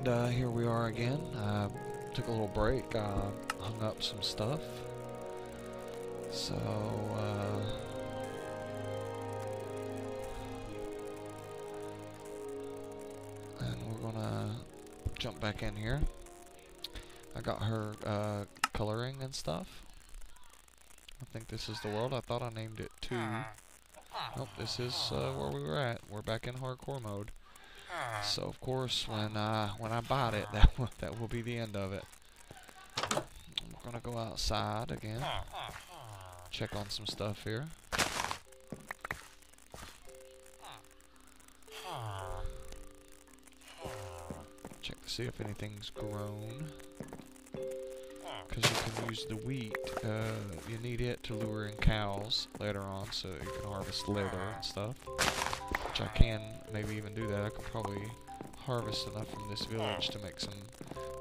And here we are again. Took a little break, hung up some stuff. So, and we're gonna jump back in here. I got her coloring and stuff. I think this is the world. I thought I named it 2. Nope, this is where we were at. We're back in hardcore mode. So of course, when I bite it, that will be the end of it. I'm gonna go outside again, check on some stuff here. Check to see if anything's grown. Because you can use the wheat, you need it to lure in cows later on, so you can harvest leather and stuff. Which I can maybe even do that. I could probably harvest enough from this village to make some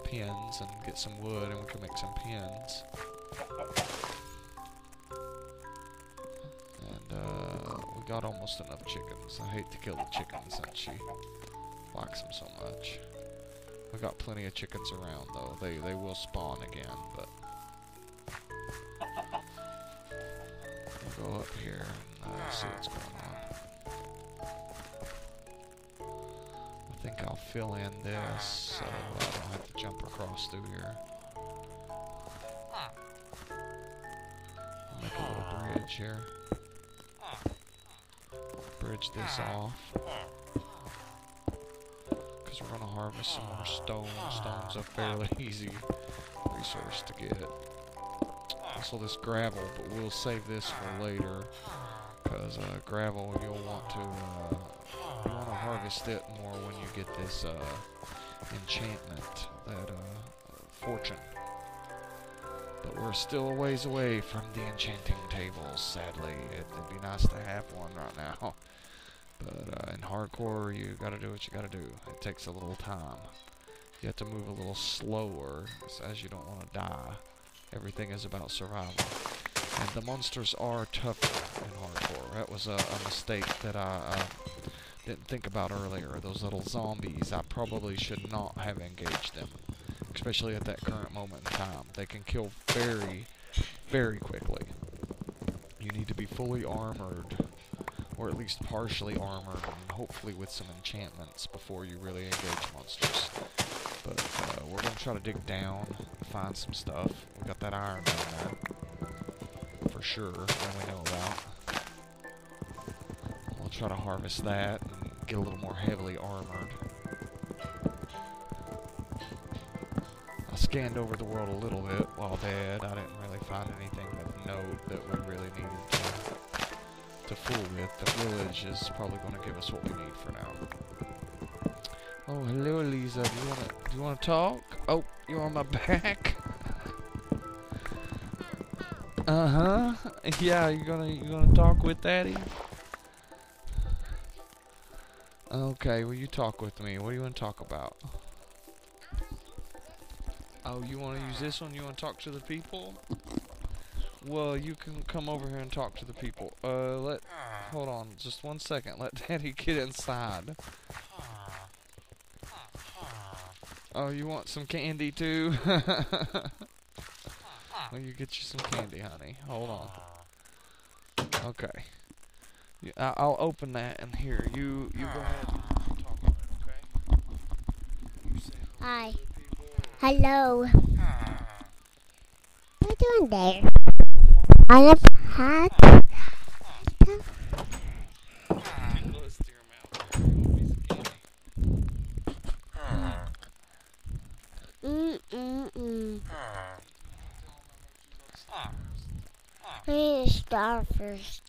pins and get some wood, and we can make some pins. And we got almost enough chickens. I hate to kill the chickens since she likes them so much. We got plenty of chickens around though. They will spawn again, but we'll go up here and see what's going on. I think I'll fill in this so I don't have to jump across through here. Make a little bridge here. Bridge this off. Because we're going to harvest some more stone. Stone's a fairly easy resource to get. Also this gravel, but we'll save this for later. Because gravel, you'll want to harvest it more when you get this enchantment, that fortune. But we're still a ways away from the enchanting tables, sadly. It'd be nice to have one right now. But in hardcore, you gotta do what you gotta do. It takes a little time. You have to move a little slower, as you don't want to die. Everything is about survival. And the monsters are tougher in hardcore. That was a mistake that I didn't think about earlier. Those little zombies, I probably should not have engaged them. Especially at that current moment in time. They can kill very, very quickly. You need to be fully armored, or at least partially armored, and hopefully with some enchantments before you really engage monsters. But we're going to try to dig down, find some stuff. We got that iron down there, for sure, that we know about. We'll try to harvest that and get a little more heavily armored. I scanned over the world a little bit while dead. I didn't really find anything of note that we really needed to fool with. The village is probably going to give us what we need for now. Oh, hello, Aliza. Do you want to talk? Oh, you on my back? Uh-huh. Yeah, you gonna talk with Daddy? Okay, well, you talk with me. What do you want to talk about? Oh, you want to use this one? You want to talk to the people? Well, you can come over here and talk to the people. Hold on, just 1 second. Let Daddy get inside. Oh, you want some candy too? Well, you get you some candy, honey. Hold on. Okay. I'll open that, and here, you go ahead and talk on it, okay? You say hi. Hello. What are you doing there? I have a hat. close to your mouth. Piece of candy. I need to start first.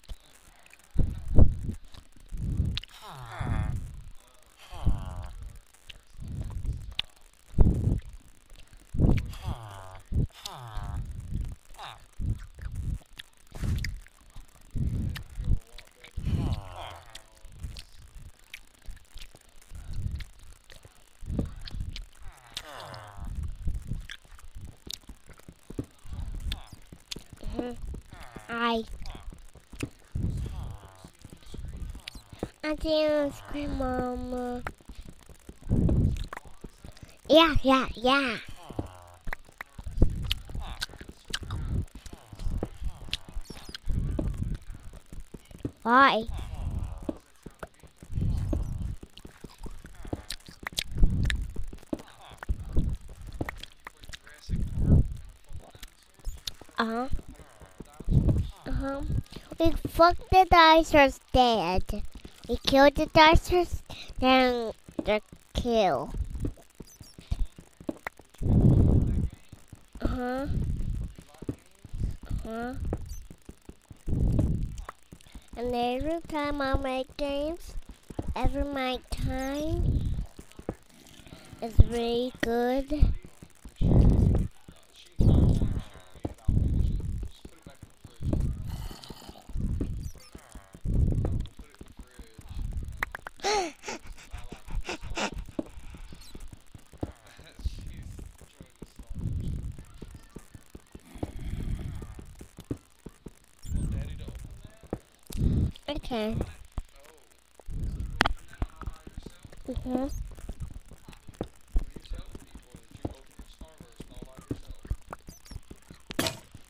I didn't scream, Mama. Yeah, yeah, yeah. Why? Uh-huh. Uh-huh. We fucked the dinosaurs dead. We killed the dinosaurs, then the kill. Uh-huh. Uh-huh. And every time I make games, every my time is really good. Okay. Mm-hmm.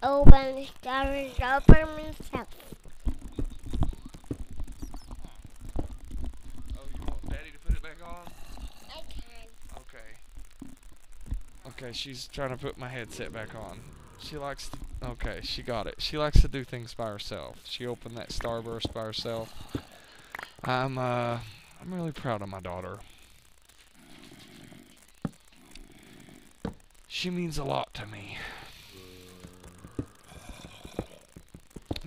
Open the stars, open myself. Oh, you want Daddy to put it back on? I can. Okay. Okay, she's trying to put my headset back on. She likes to. Okay, she got it. She likes to do things by herself. She opened that starburst by herself. I'm really proud of my daughter. She means a lot to me.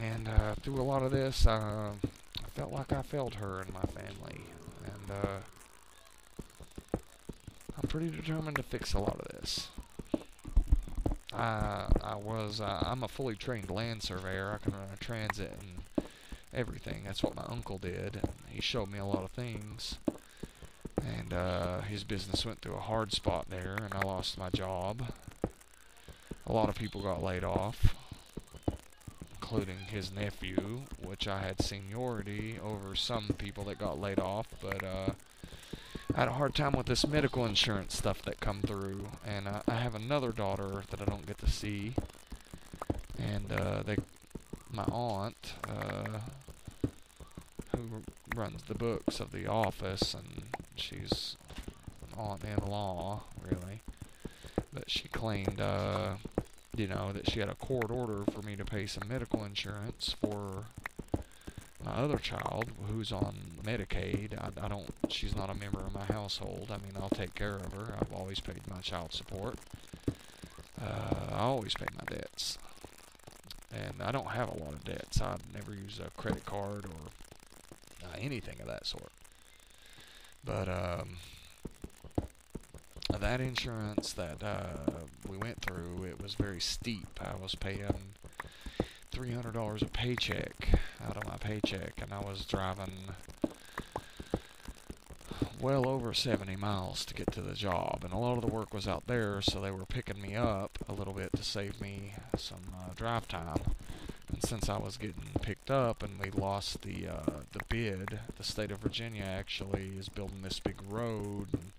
And through a lot of this, I felt like I failed her and my family. And I'm pretty determined to fix a lot of this. I'm a fully trained land surveyor. I can run a transit and everything. That's what my uncle did. And he showed me a lot of things. And his business went through a hard spot there, and I lost my job. A lot of people got laid off, including his nephew, which I had seniority over some people that got laid off, but I had a hard time with this medical insurance stuff that come through, and I have another daughter that I don't get to see, and my aunt, who runs the books of the office, and she's an aunt-in-law, really, but she claimed, that she had a court order for me to pay some medical insurance for my other child who's on Medicaid. I don't, she's not a member of my household. I mean, I'll take care of her. I've always paid my child support. I always pay my debts. And I don't have a lot of debts. I never use a credit card or anything of that sort. But that insurance that we went through, it was very steep. I was paying $300 a paycheck out of my paycheck, and I was driving well over 70 miles to get to the job, and a lot of the work was out there, so they were picking me up a little bit to save me some drive time. And since I was getting picked up and we lost the bid, the state of Virginia actually is building this big road, and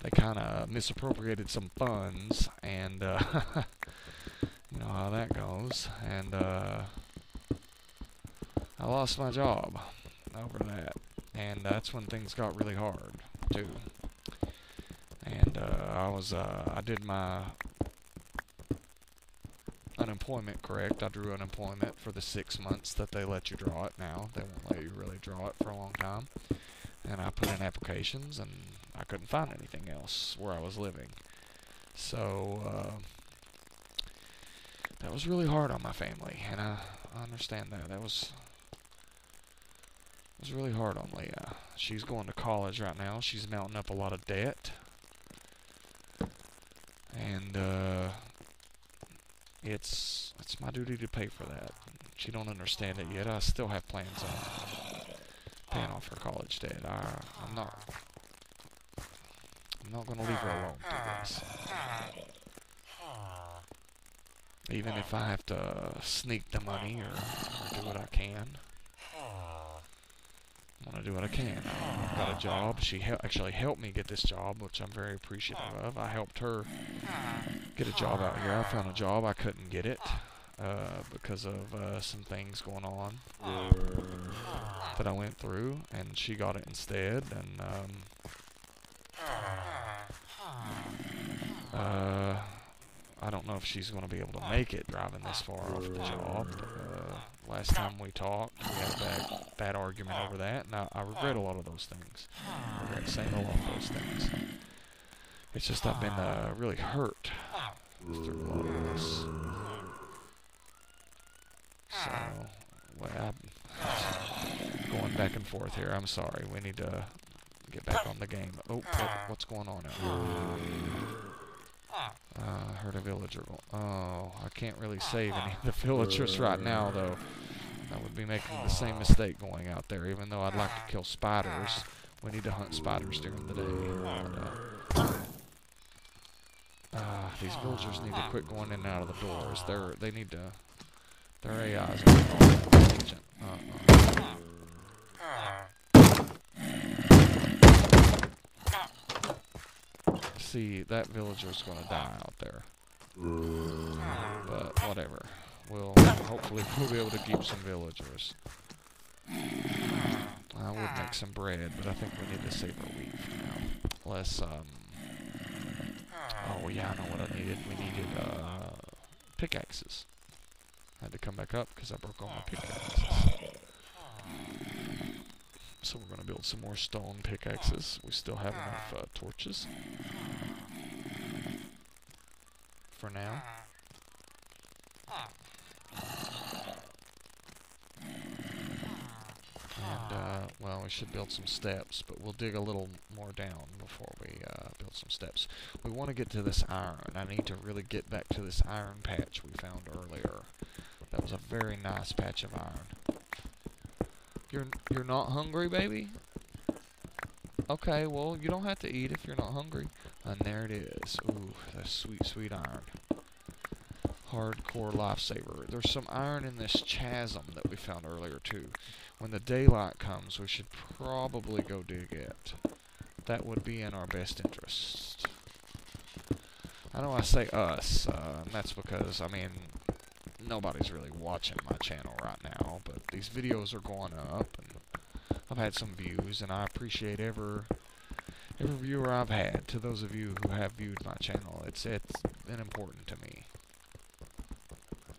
they kind of misappropriated some funds, and you know how that goes, and I lost my job over that, and that's when things got really hard too. And I did my unemployment correct. I drew unemployment for the 6 months that they let you draw it now. They won't let you really draw it for a long time. And I put in applications, and I couldn't find anything else where I was living. So that was really hard on my family, and I understand that. That was really hard on Leah. She's going to college right now. She's mounting up a lot of debt, and it's my duty to pay for that. She don't understand it yet. I still have plans on paying off her college debt. I'm not going to leave her alone through this. Even if I have to sneak the money or do what I can. I'm want to do what I can. I got a job. She actually helped me get this job, which I'm very appreciative of. I helped her get a job out here. I found a job. I couldn't get it because of some things going on that I went through, and she got it instead. And I don't know if she's going to be able to make it driving this far off the job. Last time we talked, we had a bad argument over that, and I regret a lot of those things. I regret saying a lot of those things. It's just I've been really hurt through a lot of this. So, well, I'm going back and forth here. I'm sorry. We need to get back on the game. Oh, what's going on out here? Heard a villager. Oh, I can't really save any of the villagers right now, though. I would be making the same mistake going out there, even though I'd like to kill spiders. We need to hunt spiders during the day. These villagers need to quit going in and out of the doors. They need to. Their AIs are intelligent. See, that villager's gonna die out there. But whatever. Hopefully we'll be able to keep some villagers. I would make some bread, but I think we need to save our wheat for now. Let's oh yeah, I know what I needed. We needed pickaxes. I had to come back up because I broke all my pickaxes. So we're gonna build some more stone pickaxes. We still have enough torches for now. And, well, we should build some steps, but we'll dig a little more down before we build some steps. We want to get to this iron. I need to really get back to this iron patch we found earlier. That was a very nice patch of iron. You're not hungry, baby? Okay, well, you don't have to eat if you're not hungry. And there it is. Ooh, that's sweet, sweet iron. Hardcore lifesaver. There's some iron in this chasm that we found earlier, too. When the daylight comes, we should probably go dig it. That would be in our best interest. I know I say us, and that's because, I mean, nobody's really watching my channel right now, but these videos are going up, and I've had some views, and I appreciate every viewer I've had. To those of you who have viewed my channel, it's been important to me.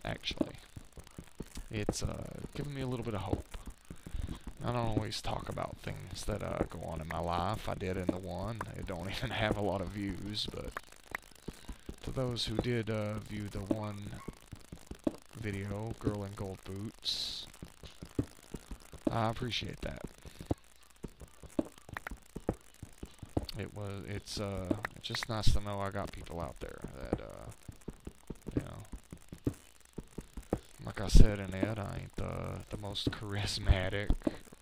Actually, it's given me a little bit of hope. I don't always talk about things that go on in my life. I did in the one. It don't even have a lot of views, but to those who did view the one video, Girl in Gold Boots, I appreciate that. It's just nice to know I got people out there that, you know, like I said in it, I ain't the most charismatic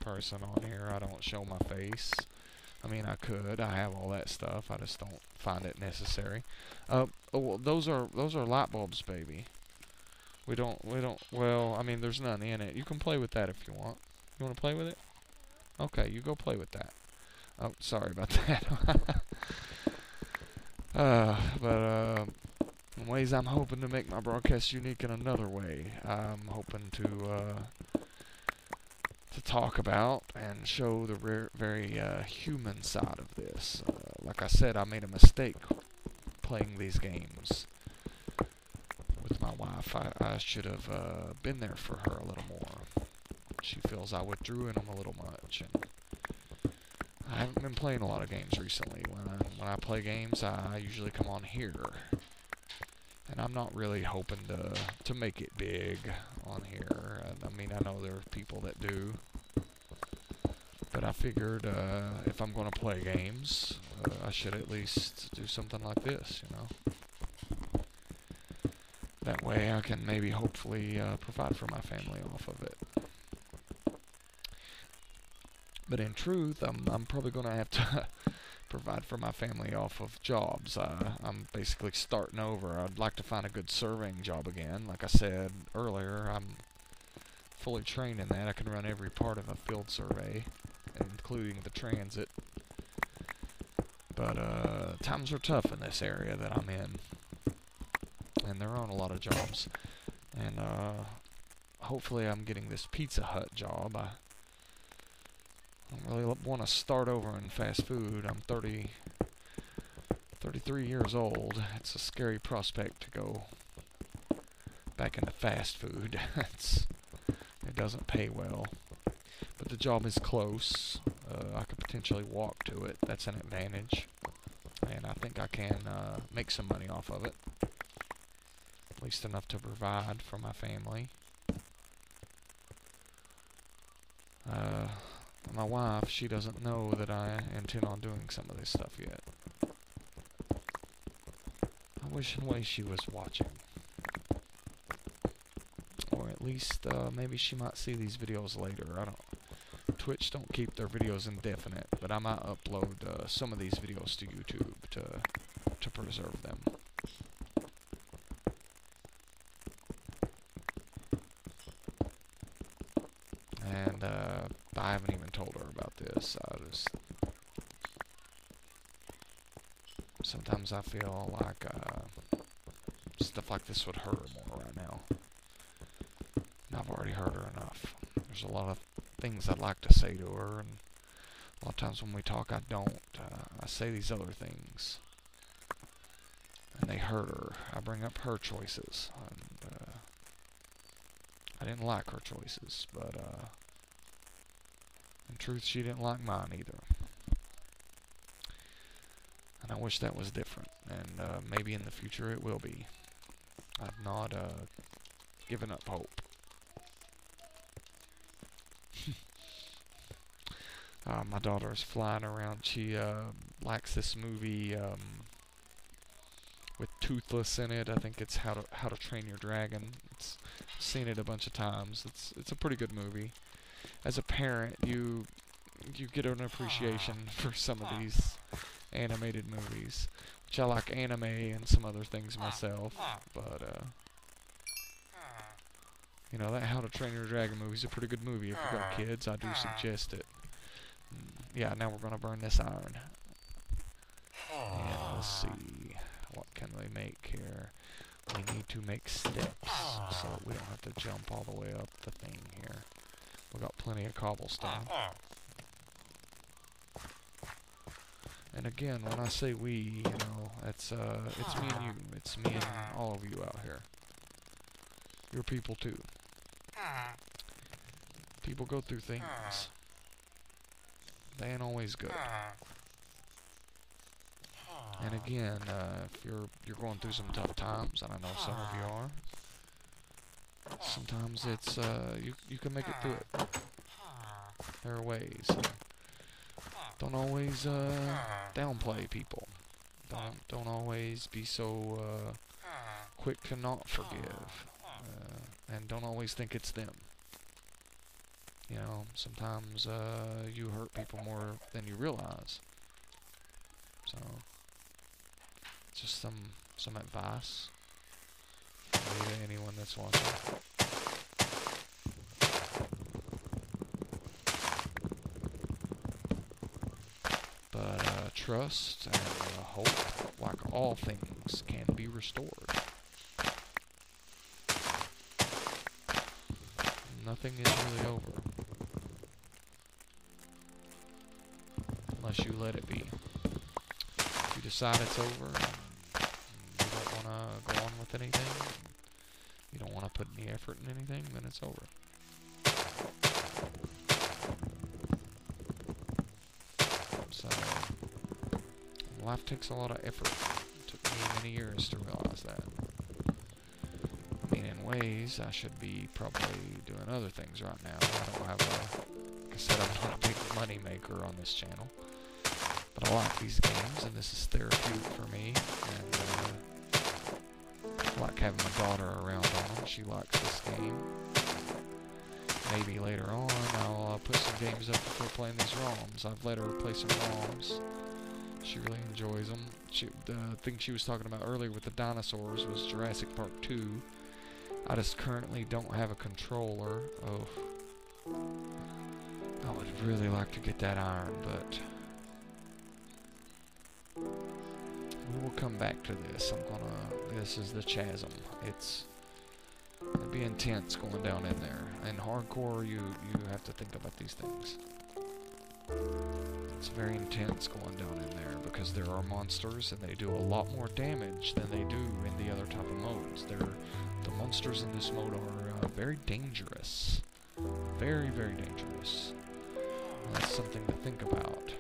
person on here. I don't show my face. I mean, I could. I have all that stuff. I just don't find it necessary. Oh, well, those are light bulbs, baby. We don't, well, I mean, there's none in it. You can play with that if you want. You want to play with it? Okay, you go play with that. Oh, sorry about that. In ways I'm hoping to make my broadcast unique in another way. I'm hoping to talk about and show the very human side of this. Like I said, I made a mistake playing these games with my wife. I should have been there for her a little more. She feels I withdrew in them a little much, and I haven't been playing a lot of games recently. When I play games, I usually come on here, and I'm not really hoping to make it big on here. I mean, I know there are people that do, but I figured if I'm going to play games, I should at least do something like this, you know. That way I can maybe hopefully provide for my family off of it. But in truth, I'm probably going to have to provide for my family off of jobs. I'm basically starting over. I'd like to find a good surveying job again. Like I said earlier, I'm fully trained in that. I can run every part of a field survey. including the transit. But times are tough in this area that I'm in, and there aren't a lot of jobs. And hopefully I'm getting this Pizza Hut job. I don't really want to start over in fast food. I'm 33 years old. It's a scary prospect to go back into fast food. It doesn't pay well. But the job is close. I could potentially walk to it. That's an advantage. And I think I can make some money off of it. At least enough to provide for my family. My wife, she doesn't know that I intend on doing some of this stuff yet. I wish in a way she was watching. Or at least maybe she might see these videos later. I don't. Twitch don't keep their videos indefinite, but I might upload some of these videos to YouTube to preserve them. And I haven't even told her about this. Sometimes I feel like stuff like this would hurt her more right now. And I've already hurt her enough. There's a lot of things I'd like to say to her, and a lot of times when we talk I don't. I say these other things, and they hurt her. I bring up her choices, and I didn't like her choices, but in truth she didn't like mine either. And I wish that was different, and maybe in the future it will be. I've not given up hope. My daughter's flying around. She likes this movie with Toothless in it. I think it's How to Train Your Dragon. I've seen it a bunch of times. It's a pretty good movie. As a parent, you get an appreciation for some of these animated movies, which I like anime and some other things myself. But you know, that How to Train Your Dragon movie is a pretty good movie. If you've got kids, I do suggest it. Yeah, now we're going to burn this iron. And let's see, what can we make here? We need to make steps so that we don't have to jump all the way up the thing here. We got plenty of cobblestone. And again, when I say we, you know, it's me and you. It's me and all of you out here. You're people too. People go through things. They ain't always good. And again, if you're going through some tough times, and I know some of you are, sometimes it's you can make it through it. There are ways. Don't always downplay people. Don't always be so quick to not forgive, and don't always think it's them. You know, sometimes you hurt people more than you realize. So, just some advice to anyone that's watching. But trust and hope, like all things, can be restored. Nothing is really over. Unless you let it be. If you decide it's over and you don't want to go on with anything, you don't want to put any effort in anything, then it's over. So, life takes a lot of effort. It took me many years to realize that. I mean, in ways, I should be probably doing other things right now. I don't have like I said, I'm not a big money maker on this channel. But I like these games, and this is therapeutic for me, and I like having my daughter around on them. She likes this game. Maybe later on I'll put some games up before playing these ROMs. I've let her play some ROMs. She really enjoys them. The thing she was talking about earlier with the dinosaurs was Jurassic Park 2. I just currently don't have a controller. Oh. I would really like to get that iron, but we will come back to this. This is the chasm. It'd be intense going down in there. In hardcore, you have to think about these things. It's very intense going down in there because there are monsters and they do a lot more damage than they do in the other type of modes. The monsters in this mode are very dangerous. Very, very dangerous. That's something to think about.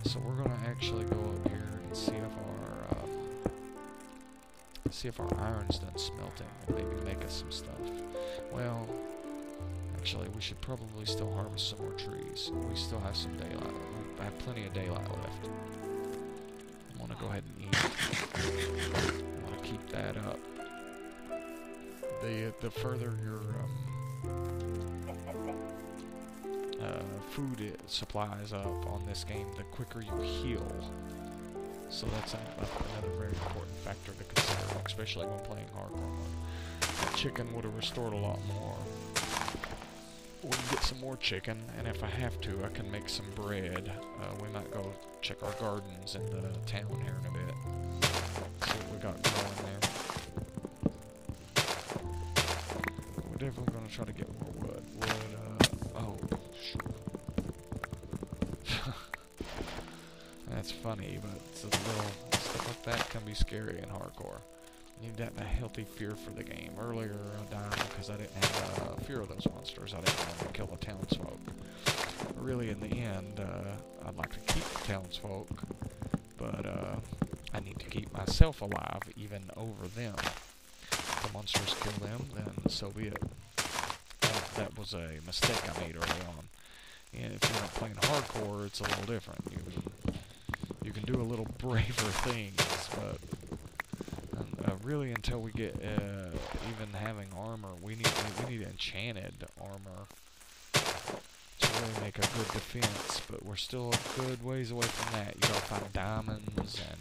So we're going to actually go up here and see if our iron's done smelting and maybe make us some stuff. Well, actually, we should probably still harvest some more trees. We still have some daylight. I have plenty of daylight left. I want to go ahead and eat. I want to keep that up. The further your food supplies up on this game, the quicker you heal. So that's another very important factor to consider, especially when playing hardcore mode. The chicken would have restored a lot more. We can get some more chicken, and if I have to, I can make some bread. We might go check our gardens in the town here in a bit. See what we got growing there. We're definitely going to try to get more wood. Oh, shoot. That's funny, but it's a little stuff like that can be scary in hardcore. You need that healthy fear for the game. Earlier I died because I didn't have fear of those monsters. I didn't want to kill the townsfolk. Really, in the end, I'd like to keep the townsfolk, but I need to keep myself alive even over them. If the monsters kill them, then so be it. That was a mistake I made early on. And if you're not playing hardcore, it's a little different. You can do a little braver things, but really until we get even having armor, we need enchanted armor to really make a good defense. But we're still a good ways away from that. You gotta find diamonds, and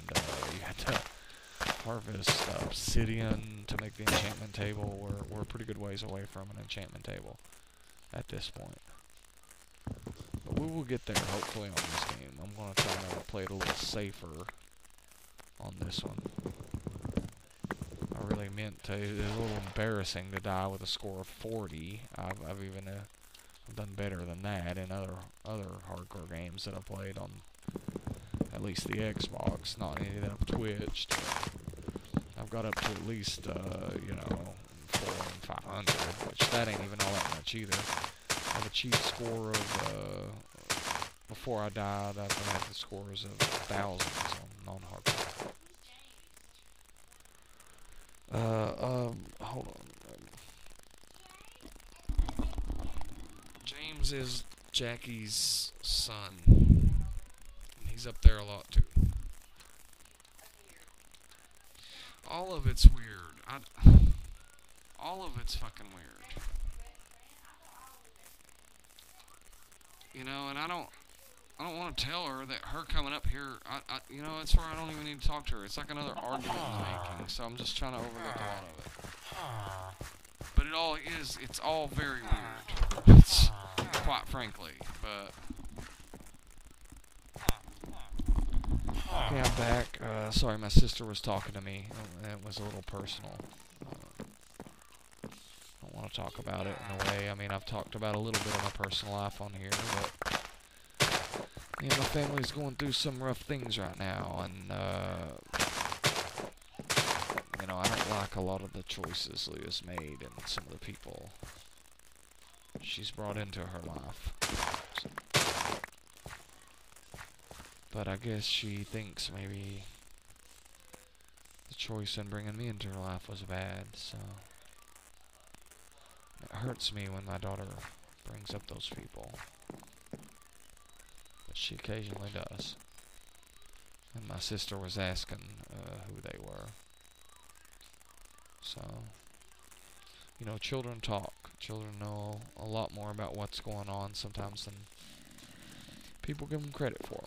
you have to harvest obsidian to make the enchantment table. We're a pretty good ways away from an enchantment table at this point. But we will get there, hopefully, on this game. I'm going to try to play it a little safer on this one. I really meant to. It's a little embarrassing to die with a score of 40. I've done better than that in other hardcore games that I've played on at least the Xbox. Not any that I've twitched. I've got up to at least 4 and 500, which that ain't even all that much either. I've achieved a score of, before I died, I've had the scores of thousands on non-hardcore. Hold on. James is Jackie's son. And he's up there a lot, too. All of it's weird. All of it's fucking weird. You know, and I don't want to tell her that her coming up here, it's where I don't even need to talk to her. It's like another argument in the making, so I'm just trying to overlook a lot of it. But it's all very weird. It's, quite frankly, but... Okay, I'm back. Sorry, my sister was talking to me. It was a little personal. I don't want to talk about it in a way. I mean, I've talked about a little bit of my personal life on here, but my family's going through some rough things right now, and I don't like a lot of the choices Leah's made and some of the people she's brought into her life. But I guess she thinks maybe the choice in bringing me into her life was bad, so it hurts me when my daughter brings up those people. But she occasionally does. And my sister was asking who they were. So, children talk. Children know a lot more about what's going on sometimes than people give them credit for.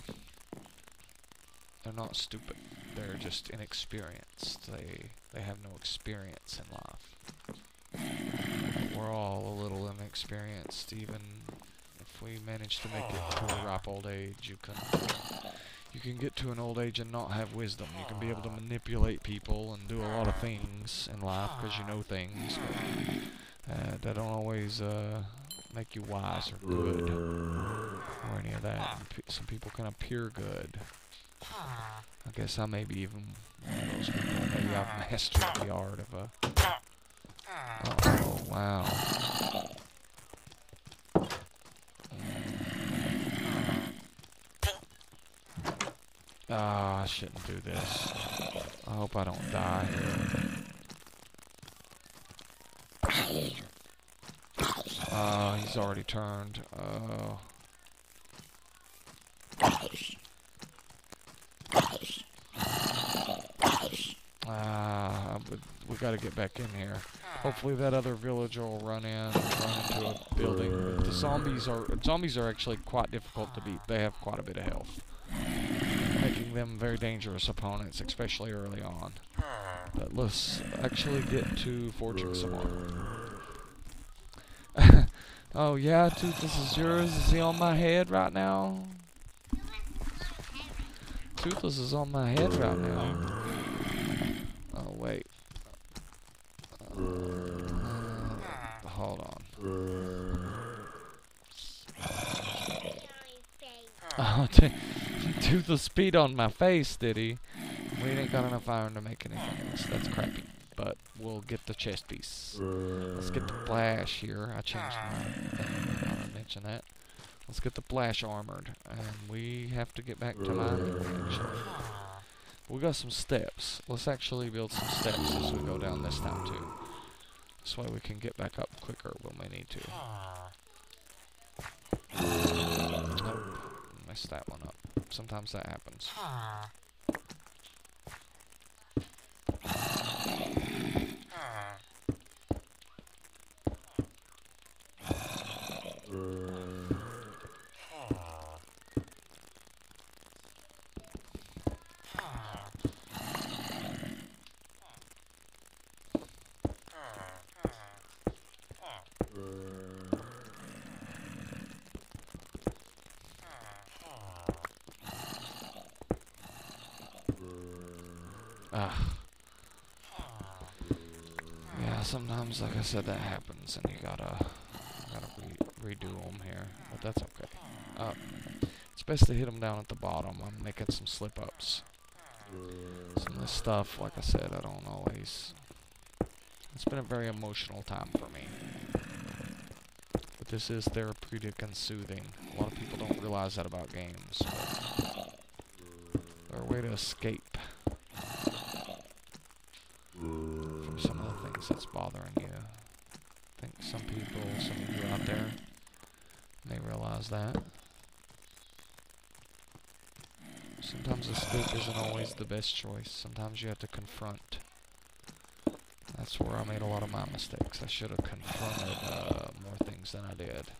They're not stupid. They're just inexperienced. They have no experience in life. We're all a little inexperienced, even if if we manage to make it to a ripe old age, you can get to an old age and not have wisdom. You can be able to manipulate people and do a lot of things in life because you know things, but that don't always make you wise or good or any of that. Some people can appear good. I guess I may be even one of those people. Maybe I've mastered the art of a... Oh, wow. Ah, I shouldn't do this. I hope I don't die here. He's already turned. We gotta get back in here. Hopefully that other villager will run into a building. The zombies are actually quite difficult to beat. They have quite a bit of health, making them very dangerous opponents, especially early on. But let's actually get to forging some armor. Oh yeah, Tooth, this is yours. Is he on my head right now? Toothless is on my head right now. Oh, wait. Hold on. Oh, Toothless speed on my face, did he? We ain't got enough iron to make anything else. That's crappy. But we'll get the chest piece. Let's get the flash here. I changed my thing. I want to mention that. Let's get the flash armored, and we have to get back to mining, actually. We got some steps. Let's actually build some steps as we go down this time, too. This way we can get back up quicker when we need to. Nope. Messed that one up. Sometimes that happens. Yeah, sometimes, like I said, that happens, and you gotta redo them here, but that's okay. It's best to hit them down at the bottom. I'm making some slip-ups. Some of this stuff, like I said, I don't always... It's been a very emotional time for me. But this is therapeutic and soothing. A lot of people don't realize that about games, but they're a way to escape from some of the things that's bothering you. I think some of you out there may realize that. Sometimes escape isn't always the best choice. Sometimes you have to confront. That's where I made a lot of my mistakes. I should have confronted more things than I did.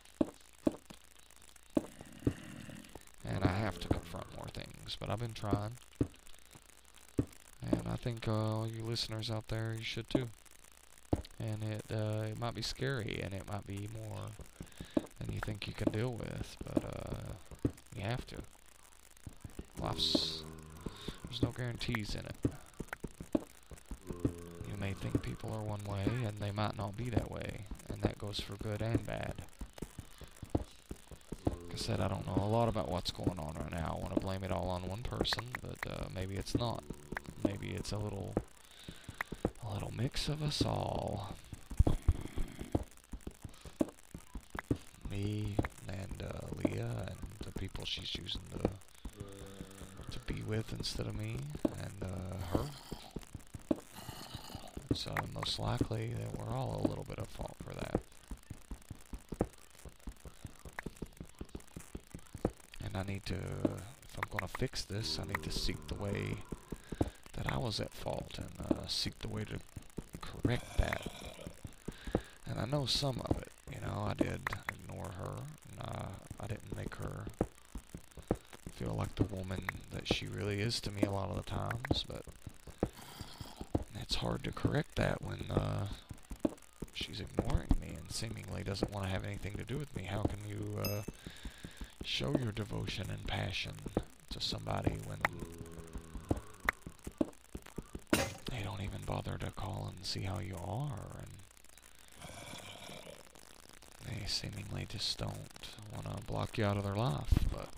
And I have to confront more things, but I've been trying. And I think all you listeners out there, you should too. And it might be scary, and it might be more than you think you can deal with, but you have to. There's no guarantees in it. You may think people are one way, and they might not be that way, and that goes for good and bad. Like I said, I don't know a lot about what's going on right now. I want to blame it all on one person, but maybe it's not. Maybe it's a little mix of us all. Me and Leah and the people she's choosing to be with instead of me, and her. So most likely that we're all a little bit at fault for that. And I need to, if I'm going to fix this, I need to seek the way that I was at fault and seek the way to correct that. And I know some of it, you know, I did ignore her, and I didn't make her feel like the woman that she really is to me a lot of the times, but it's hard to correct that when she's ignoring me and seemingly doesn't want to have anything to do with me. How can you show your devotion and passion to somebody when they don't even bother to call and see how you are, and they seemingly just don't want to block you out of their life? But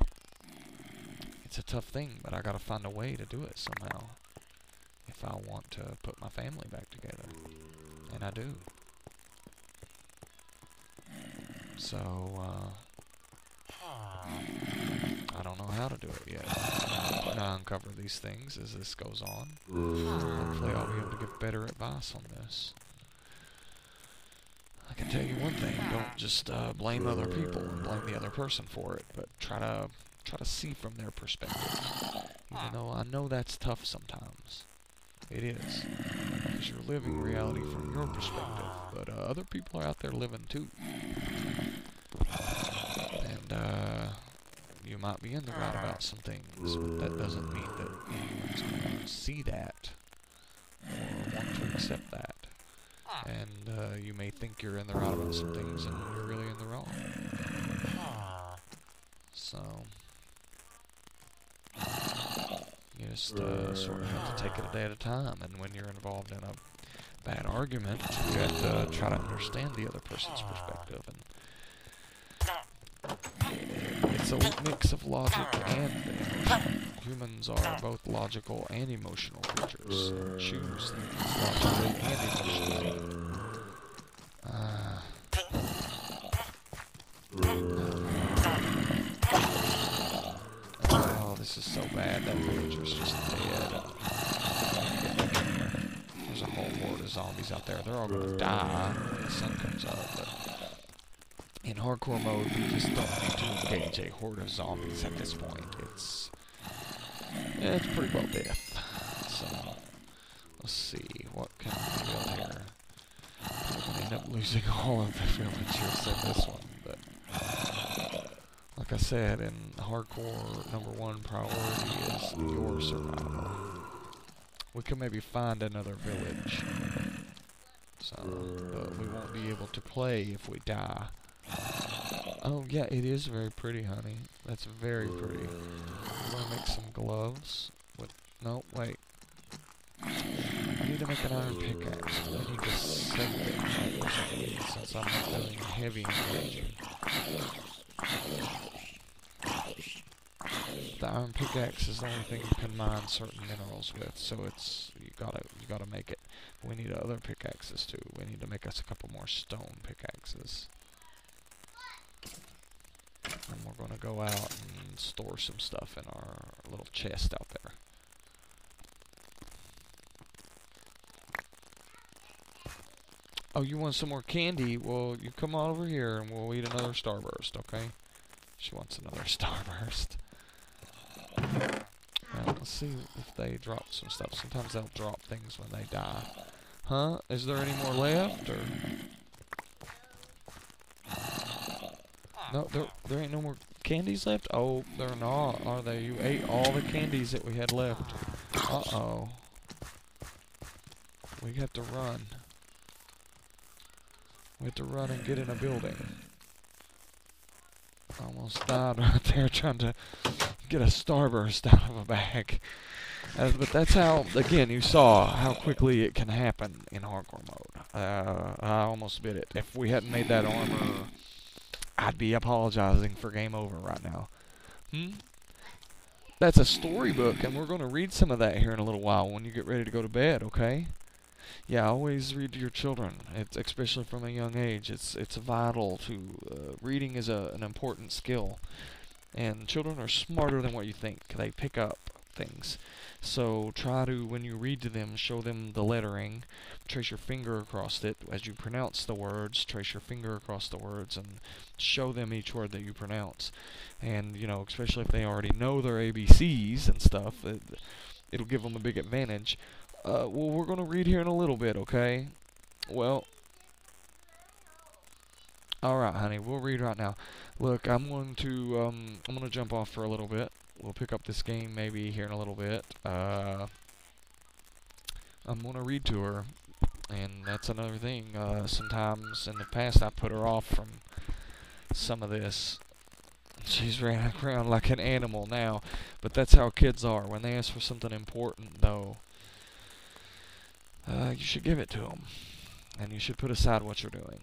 it's a tough thing, but I gotta find a way to do it somehow if I want to put my family back together, and I do. So, I don't know how to do it yet. I'm gonna uncover these things as this goes on. Hopefully I'll be able to give better advice on this. I can tell you one thing, don't just blame other people and blame the other person for it, but try to see from their perspective. Even though I know that's tough sometimes. It is. Because you're living reality from your perspective, but other people are out there living too. And you might be in the right about some things, but that doesn't mean that anyone's going to see that or want to accept that. And you may think you're in the right about some things, and you're really in the wrong. So you just sort of have to take it a day at a time, and when you're involved in a bad argument, you have to try to understand the other person's perspective. And it's a mix of logic and emotion. Humans are both logical and emotional creatures, and choose things logically and emotionally. Oh, this is so bad. That villager's just dead. There's a whole horde of zombies out there. They're all gonna die when the sun comes up, but in hardcore mode, we just don't need to engage a horde of zombies at this point. It's pretty well death. So, let's see, what can we build here? We're going to end up losing all of the villagers in this one, but like I said, in hardcore, #1 priority is your survival. We can maybe find another village, so, but we won't be able to play if we die. Oh yeah, it is very pretty, honey. That's very pretty. I'm gonna make some gloves. No, wait. I need to make an iron pickaxe, but I need to save it since I'm not doing heavy engaging. The iron pickaxe is the only thing you can mine certain minerals with, so you gotta make it. We need other pickaxes too. We need to make us a couple more stone pickaxes. And we're going to go out and store some stuff in our little chest out there. Oh, you want some more candy? Well, you come on over here and we'll eat another Starburst, okay? She wants another Starburst. Now, let's see if they drop some stuff. Sometimes they'll drop things when they die. Huh? Is there any more left, or...? No, there ain't no more candies left? Oh, they're not, are they? You ate all the candies that we had left. Uh-oh. We have to run. We have to run and get in a building. I almost died right there trying to get a Starburst out of a bag. But that's how, again, you saw how quickly it can happen in hardcore mode. I almost bit it. If we hadn't made that armor, I'd be apologizing for game over right now. That's a storybook, and we're going to read some of that here in a little while when you get ready to go to bed, okay? Yeah, always read to your children, especially from a young age. It's vital to, reading is an important skill. And children are smarter than what you think. They pick up things. So try to, when you read to them, show them the lettering. Trace your finger across it. As you pronounce the words, trace your finger across the words and show them each word that you pronounce. And, you know, especially if they already know their ABCs and stuff, it'll give them a big advantage. Well, we're going to read here in a little bit, okay? Well, alright, honey, we'll read right now. Look, I'm going to jump off for a little bit. We'll pick up this game maybe here in a little bit. I'm going to read to her, And that's another thing. Sometimes in the past I put her off from some of this. She's ran around like an animal now, but that's how kids are. When they ask for something important, though, you should give it to them, and you should put aside what you're doing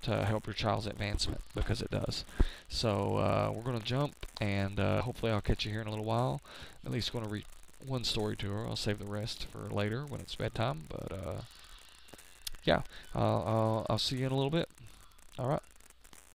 to help your child's advancement, because it does. So we're going to jump, and hopefully I'll catch you here in a little while. At least going to read one story to her. I'll save the rest for later when it's bedtime. But yeah, I'll see you in a little bit. All right.